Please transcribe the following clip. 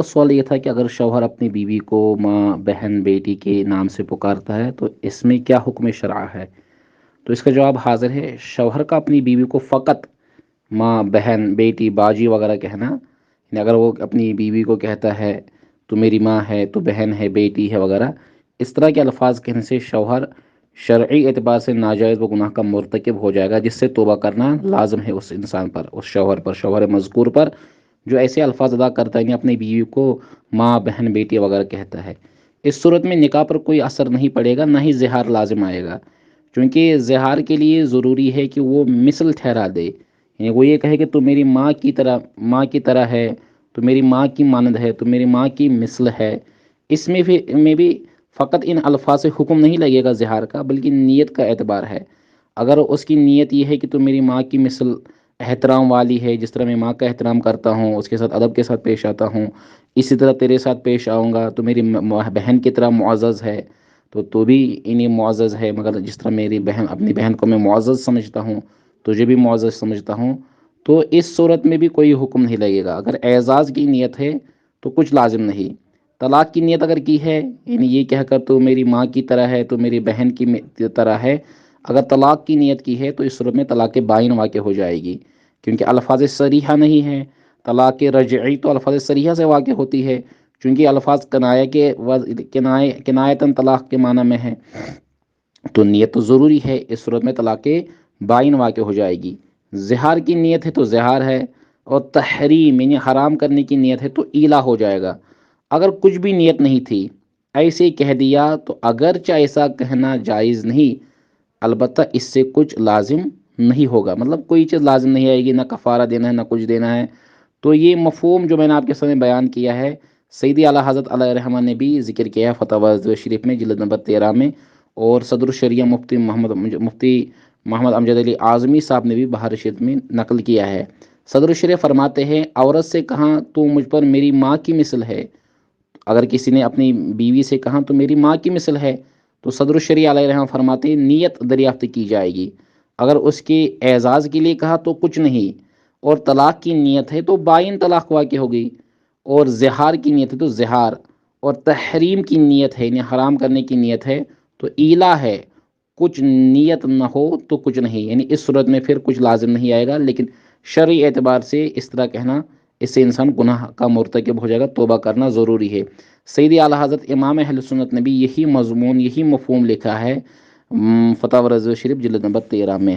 سوال یہ تھا کہ اگر شوہر اپنی بیوی کو ماں بہن بیٹی کے نام سے پکارتا ہے تو اس میں کیا حکم شرع ہے؟ تو اس کا جواب حاضر ہے، شوہر کا اپنی بیوی کو فقط ماں بہن بیٹی باجی وغیرہ کہنا، یعنی اگر وہ اپنی بیوی کو کہتا ہے تو میری ماں ہے، تو بہن ہے، بیٹی ہے وغیرہ، اس طرح کے الفاظ کہنے سے شوہر شرعی اعتبار سے ناجائز و گناہ کا مرتکب ہو جائے گا، جس سے توبہ کرنا لازم ہے اس انسان پر، اس شوہر پر، شوہر مذکور پر جو ایسے الفاظ ادا کرتا ہے، یعنی اپنی بیوی کو ماں بہن بیٹی وغیرہ کہتا ہے۔ اس صورت میں نکاح پر کوئی اثر نہیں پڑے گا، نہ ہی زہار لازم آئے گا، کیونکہ زہار کے لیے ضروری ہے کہ وہ مثل ٹھہرا دے، یعنی وہ یہ کہے کہ تو میری ماں کی طرح ہے، تو میری ماں کی مانند ہے، تو میری ماں کی مثل ہے۔ اس میں بھی فقط ان الفاظ سے حکم نہیں لگے گا زہار کا، بلکہ نیت کا اعتبار ہے۔ اگر اس کی نیت یہ ہے کہ تو میری ماں کی مثل احترام والی ہے، جس طرح میں ماں کا احترام کرتا ہوں، اس کے ساتھ ادب کے ساتھ پیش آتا ہوں، اسی طرح تیرے ساتھ پیش آؤں گا، تو میری بہن کی طرح معزز ہے، تو بھی انہیں معزز ہے، مگر جس طرح میری بہن اپنی بہن کو میں معزز سمجھتا ہوں، تجھے بھی معزز سمجھتا ہوں، تو اس صورت میں بھی کوئی حکم نہیں لگے گا۔ اگر اعزاز کی نیت ہے تو کچھ لازم نہیں۔ طلاق کی نیت اگر کی ہے، یعنی یہ کہہ کر تو میری ماں کی طرح ہے، تو میری بہن کی طرح ہے، اگر طلاق کی نیت کی ہے تو اس صورت میں طلاق بائن واقع ہو جائے گی، کیونکہ الفاظ صریحہ نہیں ہے۔ طلاق رجعی تو الفاظ صریحہ سے واقع ہوتی ہے، چونکہ الفاظ کنایتاً طلاق کے معنی میں ہے، تو نیت تو ضروری ہے، اس صورت میں طلاق بائن واقع ہو جائے گی۔ زہار کی نیت ہے تو زہار ہے، اور تحریم یعنی حرام کرنے کی نیت ہے تو ایلا ہو جائے گا۔ اگر کچھ بھی نیت نہیں تھی، ایسے ہی کہہ دیا، تو اگرچہ ایسا کہنا جائز نہیں، البتہ اس سے کچھ لازم نہیں ہوگا، مطلب کوئی چیز لازم نہیں آئے گی، نہ کفارہ دینا ہے نہ کچھ دینا ہے۔ تو یہ مفہوم جو میں نے آپ کے سامنے بیان کیا ہے، سیدی اعلیٰ حضرت علیہ رحمہ نے بھی ذکر کیا ہے فتاوی شریف میں جلد نمبر 13 میں، اور صدر الشریعہ مفتی محمد امجد علی اعظمی صاحب نے بھی بہار رشید میں نقل کیا ہے۔ صدر الشریعہ فرماتے ہیں، عورت سے کہاں تو مجھ پر میری ماں کی مثل ہے، اگر کسی نے اپنی بیوی سے کہا تو میری ماں کی مثل ہے، تو صدر الشریعہ علیہ رحمہ فرماتے ہیں نیت دریافت کی جائے گی۔ اگر اس کے اعزاز کے لیے کہا تو کچھ نہیں، اور طلاق کی نیت ہے تو بائن طلاق واقع ہوگی، اور زہار کی نیت ہے تو زہار، اور تحریم کی نیت ہے یعنی حرام کرنے کی نیت ہے تو ایلا ہے۔ کچھ نیت نہ ہو تو کچھ نہیں، یعنی اس صورت میں پھر کچھ لازم نہیں آئے گا، لیکن شرعی اعتبار سے اس طرح کہنا، اس سے انسان گناہ کا مرتکب ہو جائے گا، توبہ کرنا ضروری ہے۔ سیدی اعلیٰ حضرت امام اہل سنت نے بھی یہی مضمون، یہی مفہوم لکھا ہے فتاوی رضوی شریف جلد نمبر 13 میں۔